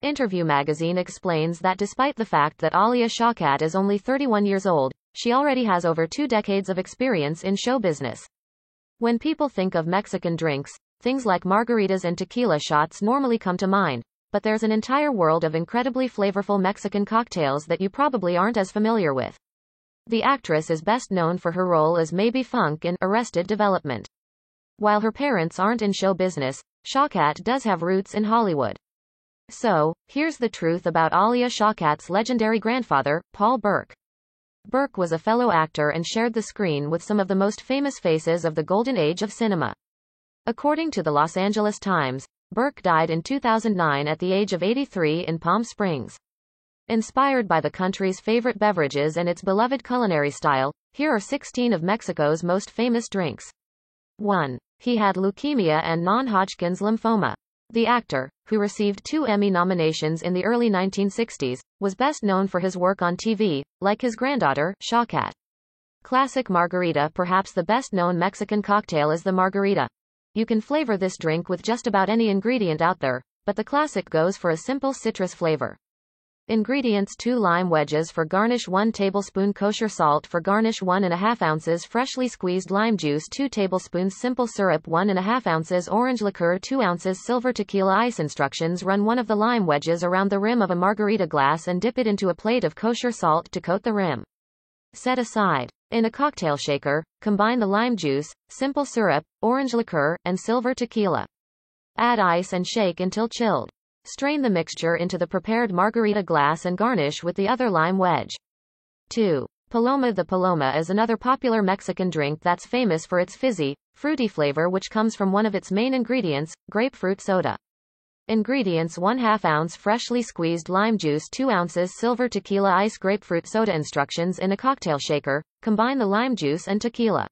Interview magazine explains that despite the fact that Alia Shawkat is only 31 years old, she already has over 2 decades of experience in show business. When people think of Mexican drinks, things like margaritas and tequila shots normally come to mind, but there's an entire world of incredibly flavorful Mexican cocktails that you probably aren't as familiar with. The actress is best known for her role as Maybe Funk in Arrested Development. While her parents aren't in show business, Shawkat does have roots in Hollywood. So, here's the truth about Alia Shawkat's legendary grandfather, Paul Burke. Burke was a fellow actor and shared the screen with some of the most famous faces of the golden age of cinema. According to the Los Angeles Times, Burke died in 2009 at the age of 83 in Palm Springs. Inspired by the country's favorite beverages and its beloved culinary style, here are 16 of Mexico's most famous drinks. 1. He had leukemia and non-Hodgkin's lymphoma. The actor, who received 2 Emmy nominations in the early 1960s, was best known for his work on TV, like his granddaughter, Shawkat. Classic margarita. Perhaps the best-known Mexican cocktail is the margarita. You can flavor this drink with just about any ingredient out there, but the classic goes for a simple citrus flavor. Ingredients: 2 lime wedges for garnish, 1 tablespoon kosher salt for garnish, 1½ ounces freshly squeezed lime juice, 2 tablespoons simple syrup, 1½ ounces orange liqueur, 2 ounces silver tequila ice. Instructions: run one of the lime wedges around the rim of a margarita glass and dip it into a plate of kosher salt to coat the rim. Set aside. In a cocktail shaker, combine the lime juice, simple syrup, orange liqueur, and silver tequila. Add ice and shake until chilled. Strain the mixture into the prepared margarita glass and garnish with the other lime wedge. 2. Paloma. The Paloma is another popular Mexican drink that's famous for its fizzy, fruity flavor which comes from one of its main ingredients, grapefruit soda. Ingredients: 1/2 ounce freshly squeezed lime juice, 2 ounces silver tequila ice, grapefruit soda. Instructions: in a cocktail shaker, combine the lime juice and tequila.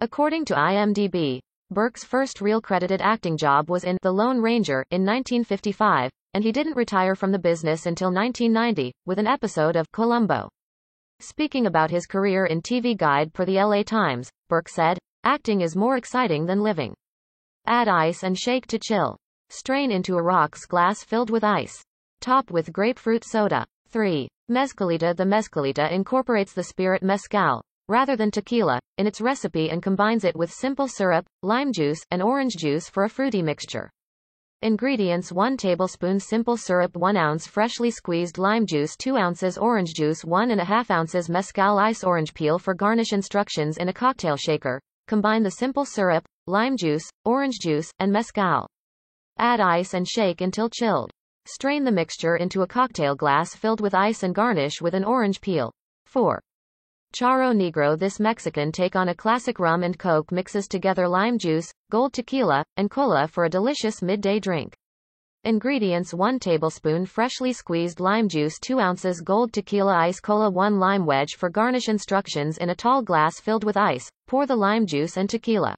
According to IMDb, Burke's first real credited acting job was in The Lone Ranger in 1955, and he didn't retire from the business until 1990, with an episode of Columbo. Speaking about his career in TV Guide per the LA Times, Burke said, "Acting is more exciting than living. Add ice and shake to chill. Strain into a rocks glass filled with ice. Top with grapefruit soda." 3. Mezcalita. The mezcalita incorporates the spirit mezcal, rather than tequila, in its recipe and combines it with simple syrup, lime juice, and orange juice for a fruity mixture. Ingredients: 1 tablespoon simple syrup, 1 ounce freshly squeezed lime juice, 2 ounces orange juice, 1½ ounces mezcal ice, orange peel for garnish. Instructions: in a cocktail shaker, combine the simple syrup, lime juice, orange juice, and mezcal. Add ice and shake until chilled. Strain the mixture into a cocktail glass filled with ice and garnish with an orange peel. 4. Charro Negro. This Mexican take on a classic rum and coke mixes together lime juice, gold tequila, and cola for a delicious midday drink. Ingredients: 1 tablespoon freshly squeezed lime juice, 2 ounces gold tequila ice, cola, 1 lime wedge for garnish. Instructions: in a tall glass filled with ice, pour the lime juice and tequila.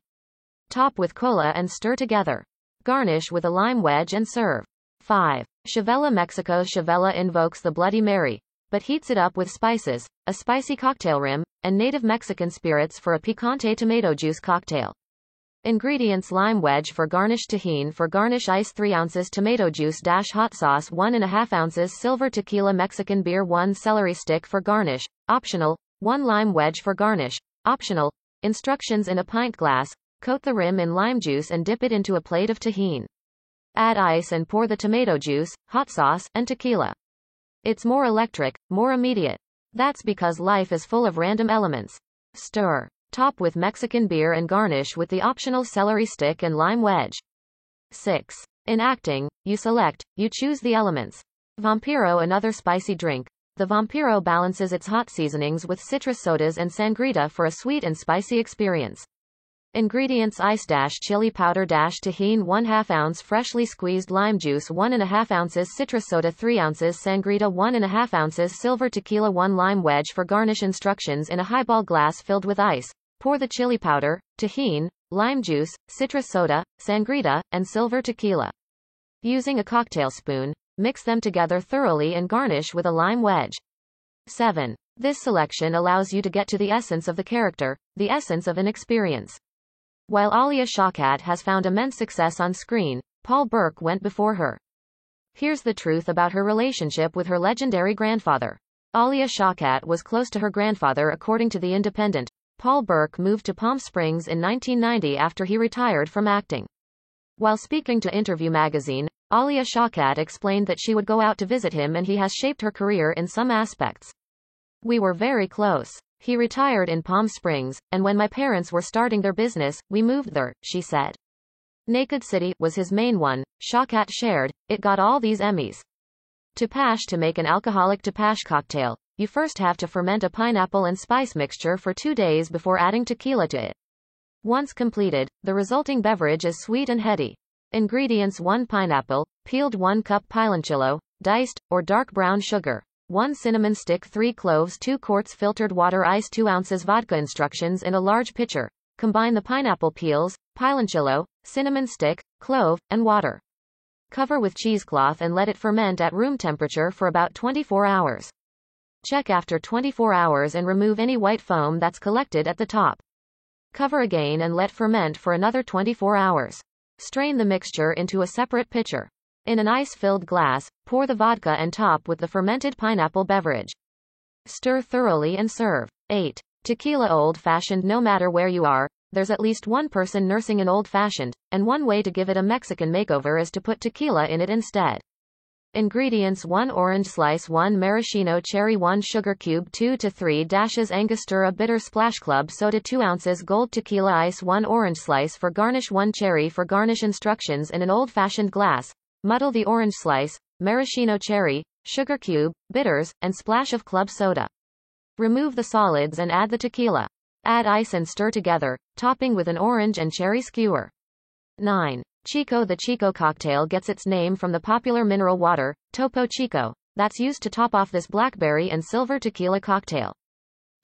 Top with cola and stir together. Garnish with a lime wedge and serve. 5. Chavela. Mexico. Chavela invokes the Bloody Mary, but heats it up with spices, a spicy cocktail rim, and native Mexican spirits for a picante tomato juice cocktail. Ingredients: lime wedge for garnish, tahini for garnish, ice, 3 ounces tomato juice dash hot sauce, 1½ ounces silver tequila, Mexican beer, 1 celery stick for garnish, optional, 1 lime wedge for garnish, optional. Instructions: in a pint glass, coat the rim in lime juice and dip it into a plate of tahini. Add ice and pour the tomato juice, hot sauce, and tequila. It's more electric, more immediate. That's because life is full of random elements. Stir. Top with Mexican beer and garnish with the optional celery stick and lime wedge. 6. In acting, you select, you choose the elements. Vampiro. Another spicy drink. The Vampiro balances its hot seasonings with citrus sodas and sangrita for a sweet and spicy experience. Ingredients: ice dash chili powder dash tahini, 1/2 ounce freshly squeezed lime juice, 1½ ounces citrus soda, 3 ounces sangrita, 1½ ounces silver tequila, 1 lime wedge for garnish. Instructions: in a highball glass filled with ice, pour the chili powder, tahini, lime juice, citrus soda, sangrita, and silver tequila. Using a cocktail spoon, mix them together thoroughly and garnish with a lime wedge. 7. This selection allows you to get to the essence of the character, the essence of an experience. While Alia Shawkat has found immense success on screen, Paul Burke went before her. Here's the truth about her relationship with her legendary grandfather. Alia Shawkat was close to her grandfather according to The Independent. Paul Burke moved to Palm Springs in 1990 after he retired from acting. While speaking to Interview magazine, Alia Shawkat explained that she would go out to visit him and he has shaped her career in some aspects. We were very close. He retired in Palm Springs, and when my parents were starting their business, we moved there, she said. Naked City was his main one, Shawkat shared. It got all these Emmys. Tepache. To make an alcoholic tepache cocktail, you first have to ferment a pineapple and spice mixture for 2 days before adding tequila to it. Once completed, the resulting beverage is sweet and heady. Ingredients: 1 pineapple, peeled, 1 cup piloncillo, diced, or dark brown sugar, 1 cinnamon stick, 3 cloves, 2 quarts filtered water, ice, 2 ounces vodka. Instructions in a large pitcher. Combine the pineapple peels, piloncillo, cinnamon stick, clove, and water. Cover with cheesecloth and let it ferment at room temperature for about 24 hours. Check after 24 hours and remove any white foam that's collected at the top. Cover again and let ferment for another 24 hours. Strain the mixture into a separate pitcher. In an ice-filled glass, pour the vodka and top with the fermented pineapple beverage. Stir thoroughly and serve. 8. Tequila old-fashioned. No matter where you are, there's at least one person nursing an old-fashioned, and one way to give it a Mexican makeover is to put tequila in it instead. Ingredients: 1 orange slice, 1 maraschino cherry, 1 sugar cube, 2 to 3 dashes Angostura bitter, splash club soda, 2 ounces gold tequila, ice, 1 orange slice for garnish, 1 cherry for garnish. Instructions in an old-fashioned glass. Muddle the orange slice, maraschino cherry, sugar cube, bitters, and splash of club soda. Remove the solids and add the tequila. Add ice and stir together, topping with an orange and cherry skewer. 9. Chico. The Chico cocktail gets its name from the popular mineral water, Topo Chico, that's used to top off this blackberry and silver tequila cocktail.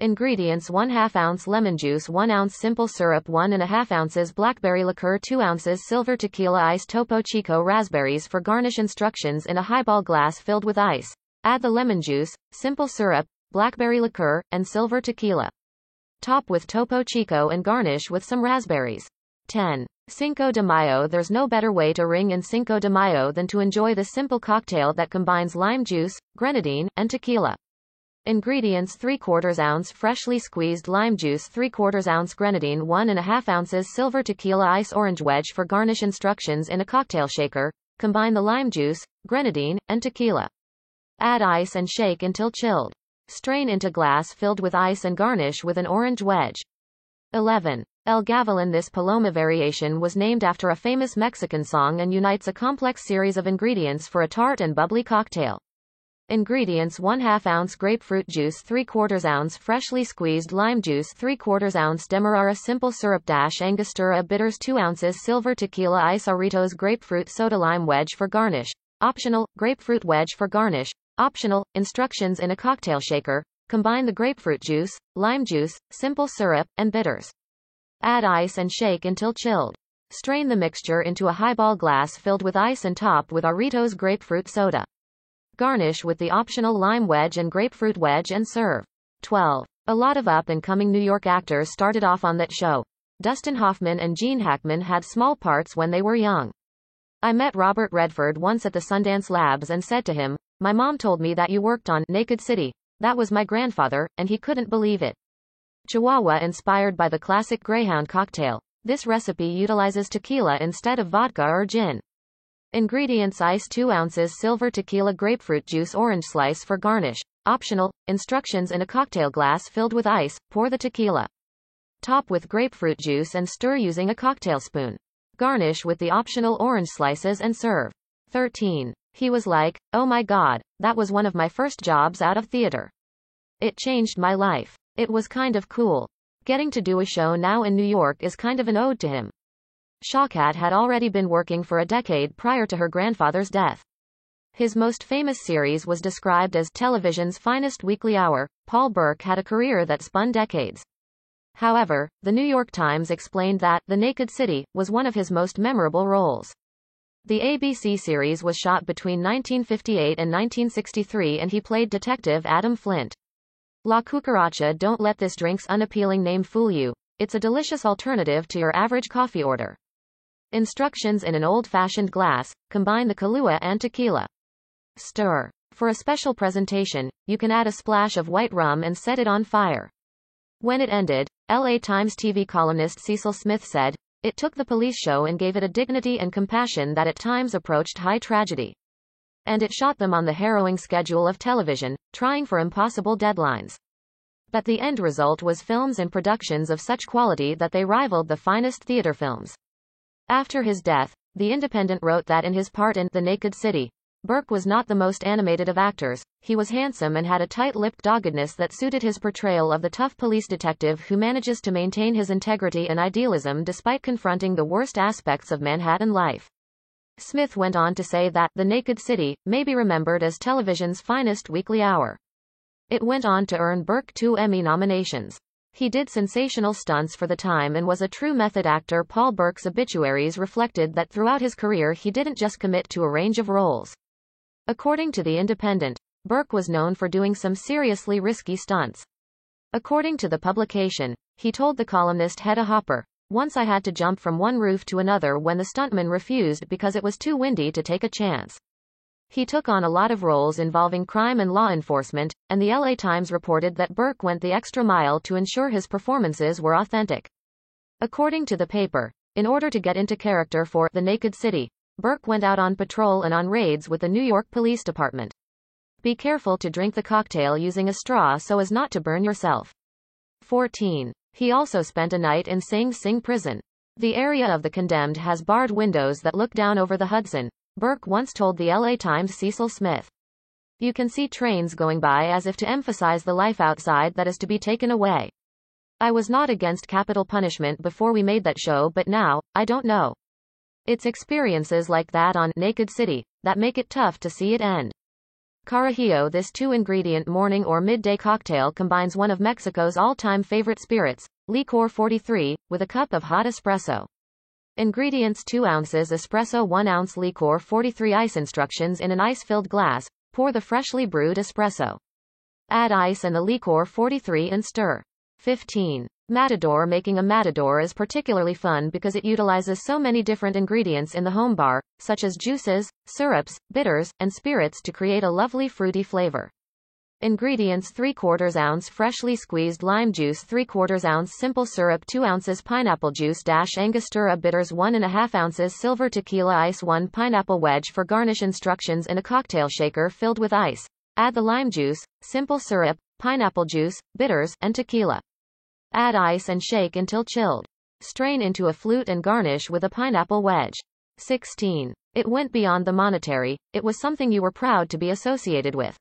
Ingredients: 1/2 ounce lemon juice, 1 ounce simple syrup, 1.5 ounces blackberry liqueur, 2 ounces silver tequila, ice. Topo Chico raspberries for garnish. Instructions in a highball glass filled with ice. Add the lemon juice, simple syrup, blackberry liqueur, and silver tequila. Top with Topo Chico and garnish with some raspberries. 10. Cinco de Mayo. There's no better way to ring in Cinco de Mayo than to enjoy this simple cocktail that combines lime juice, grenadine, and tequila. Ingredients: 3/4 ounce freshly squeezed lime juice, 3/4 ounce grenadine, 1.5 ounces silver tequila, ice. Orange wedge for garnish. Instructions in a cocktail shaker. Combine the lime juice, grenadine, and tequila. Add ice and shake until chilled. Strain into glass filled with ice and garnish with an orange wedge. 11. El Gavilan. This Paloma variation was named after a famous Mexican song and unites a complex series of ingredients for a tart and bubbly cocktail. Ingredients: 1/2 ounce grapefruit juice, 3/4 ounce freshly squeezed lime juice, 3/4 ounce demerara simple syrup, Angostura bitters, 2 ounces silver tequila, ice. Arritos grapefruit soda, lime wedge for garnish. Optional. Grapefruit wedge for garnish. Optional. Instructions in a cocktail shaker. Combine the grapefruit juice, lime juice, simple syrup, and bitters. Add ice and shake until chilled. Strain the mixture into a highball glass filled with ice and top with Arritos grapefruit soda. Garnish with the optional lime wedge and grapefruit wedge and serve. 12. A lot of up-and-coming New York actors started off on that show. Dustin Hoffman and Gene Hackman had small parts when they were young. I met Robert Redford once at the Sundance Labs and said to him, "My mom told me that you worked on Naked City. That was my grandfather," and he couldn't believe it. Chihuahua. Inspired by the classic Greyhound cocktail, this recipe utilizes tequila instead of vodka or gin. Ingredients: ice, 2 ounces silver tequila, grapefruit juice, orange slice for garnish. Optional. Instructions in a cocktail glass filled with ice. Pour the tequila. Top with grapefruit juice and stir using a cocktail spoon. Garnish with the optional orange slices and serve. 13. He was like, "Oh my God, that was one of my first jobs out of theater. It changed my life. It was kind of cool. Getting to do a show now in New York is kind of an ode to him." Shawkat had already been working for a decade prior to her grandfather's death. His most famous series was described as television's finest weekly hour. Paul Burke had a career that spun decades. However, the New York Times explained that The Naked City was one of his most memorable roles. The ABC series was shot between 1958 and 1963 and he played Detective Adam Flint. La Cucaracha. Don't let this drink's unappealing name fool you. It's a delicious alternative to your average coffee order. Instructions in an old-fashioned glass. Combine the Kahlua and tequila. Stir. For a special presentation, you can add a splash of white rum and set it on fire. When it ended, LA Times TV columnist Cecil Smith said, "It took the police show and gave it a dignity and compassion that at times approached high tragedy. And it shot them on the harrowing schedule of television, trying for impossible deadlines. But the end result was films and productions of such quality that they rivaled the finest theater films." After his death, The Independent wrote that in his part in The Naked City, Burke was not the most animated of actors. He was handsome and had a tight-lipped doggedness that suited his portrayal of the tough police detective who manages to maintain his integrity and idealism despite confronting the worst aspects of Manhattan life. Smith went on to say that The Naked City may be remembered as television's finest weekly hour. It went on to earn Burke 2 Emmy nominations. He did sensational stunts for the time and was a true method actor. Paul Burke's obituaries reflected that throughout his career he didn't just commit to a range of roles. According to The Independent, Burke was known for doing some seriously risky stunts. According to the publication, he told the columnist Hedda Hopper, "Once I had to jump from one roof to another when the stuntman refused because it was too windy to take a chance." He took on a lot of roles involving crime and law enforcement, and the LA Times reported that Burke went the extra mile to ensure his performances were authentic. According to the paper, in order to get into character for The Naked City, Burke went out on patrol and on raids with the New York Police Department. Be careful to drink the cocktail using a straw so as not to burn yourself. 14. He also spent a night in Sing Sing prison. The area of the condemned has barred windows that look down over the Hudson, Burke once told the LA Times Cecil Smith. "You can see trains going by as if to emphasize the life outside that is to be taken away. I was not against capital punishment before we made that show, but now, I don't know. It's experiences like that on Naked City that make it tough to see it end." Carajillo. This 2-ingredient morning or midday cocktail combines one of Mexico's all-time favorite spirits, Licor 43, with a cup of hot espresso. Ingredients: 2 ounces espresso, 1 ounce Licor 43 ice. Instructions: in an ice-filled glass, pour the freshly brewed espresso. Add ice and the Licor 43 and stir. 15. Matador. Making a matador is particularly fun because it utilizes so many different ingredients in the home bar, such as juices, syrups, bitters, and spirits to create a lovely fruity flavor. Ingredients: 3/4 ounce freshly squeezed lime juice, 3/4 ounce simple syrup, 2 ounces pineapple juice Angostura bitters, 1.5 ounces silver tequila ice, 1 pineapple wedge for garnish. Instructions: in a cocktail shaker filled with ice, add the lime juice, simple syrup, pineapple juice, bitters, and tequila. Add ice and shake until chilled. Strain into a flute and garnish with a pineapple wedge. 16. It went beyond the monetary, it was something you were proud to be associated with.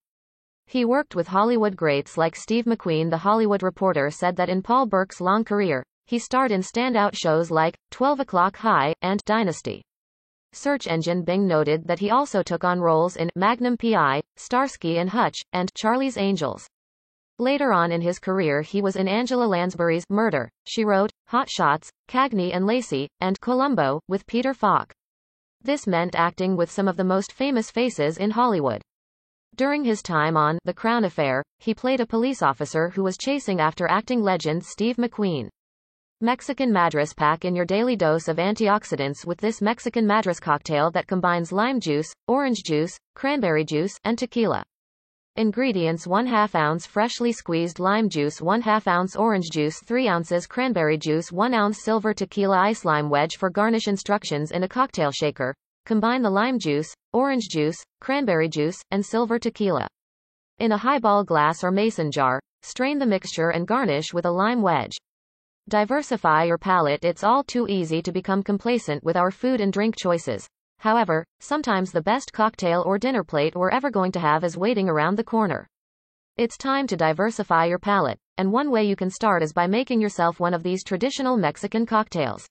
He worked with Hollywood greats like Steve McQueen. The Hollywood Reporter said that in Paul Burke's long career, he starred in standout shows like 12 O'Clock High and Dynasty. Search engine Bing noted that he also took on roles in Magnum P.I., Starsky and Hutch, and Charlie's Angels. Later on in his career he was in Angela Lansbury's Murder, She Wrote, Hot Shots, Cagney and Lacey, and Columbo, with Peter Falk. This meant acting with some of the most famous faces in Hollywood. During his time on The Crown Affair, he played a police officer who was chasing after acting legend Steve McQueen. Mexican Madras. Pack in your daily dose of antioxidants with this Mexican Madras cocktail that combines lime juice, orange juice, cranberry juice, and tequila. Ingredients: 1/2 ounce freshly squeezed lime juice, 1/2 ounce orange juice, 3 ounces cranberry juice, 1 ounce silver tequila ice, lime wedge for garnish. Instructions: in a cocktail shaker, combine the lime juice, orange juice, cranberry juice, and silver tequila. In a highball glass or mason jar, strain the mixture and garnish with a lime wedge. Diversify your palate. It's all too easy to become complacent with our food and drink choices. However, sometimes the best cocktail or dinner plate we're ever going to have is waiting around the corner. It's time to diversify your palate, and one way you can start is by making yourself one of these traditional Mexican cocktails.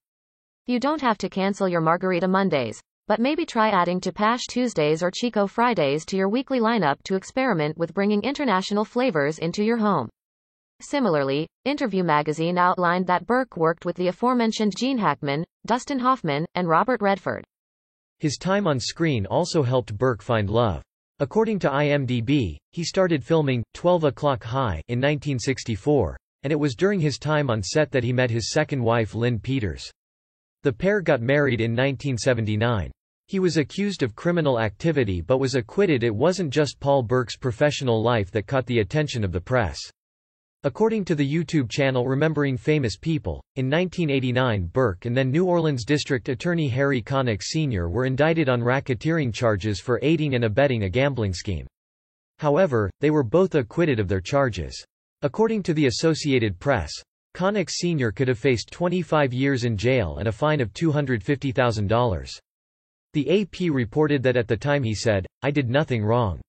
You don't have to cancel your Margarita Mondays, but maybe try adding Tepache Tuesdays or Chico Fridays to your weekly lineup to experiment with bringing international flavors into your home. Similarly, Interview magazine outlined that Burke worked with the aforementioned Gene Hackman, Dustin Hoffman, and Robert Redford. His time on screen also helped Burke find love. According to IMDb, he started filming 12 O'Clock High in 1964, and it was during his time on set that he met his second wife Lynn Peters. The pair got married in 1979. He was accused of criminal activity but was acquitted. It wasn't just Paul Burke's professional life that caught the attention of the press. According to the YouTube channel Remembering Famous People, in 1989 Burke and then New Orleans District Attorney Harry Connick Sr. were indicted on racketeering charges for aiding and abetting a gambling scheme. However, they were both acquitted of their charges. According to the Associated Press, Connick Sr. could have faced 25 years in jail and a fine of $250,000. The AP reported that at the time he said, "I did nothing wrong.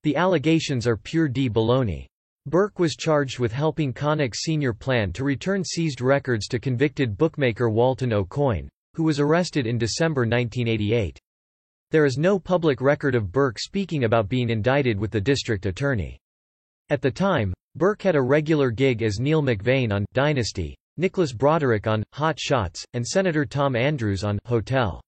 The allegations are pure baloney." Burke was charged with helping Connick Sr. plan to return seized records to convicted bookmaker Walton O'Coin, who was arrested in December 1988. There is no public record of Burke speaking about being indicted with the district attorney. At the time, Burke had a regular gig as Neil McVeigh on Dynasty, Nicholas Broderick on Hot Shots, and Senator Tom Andrews on Hotel.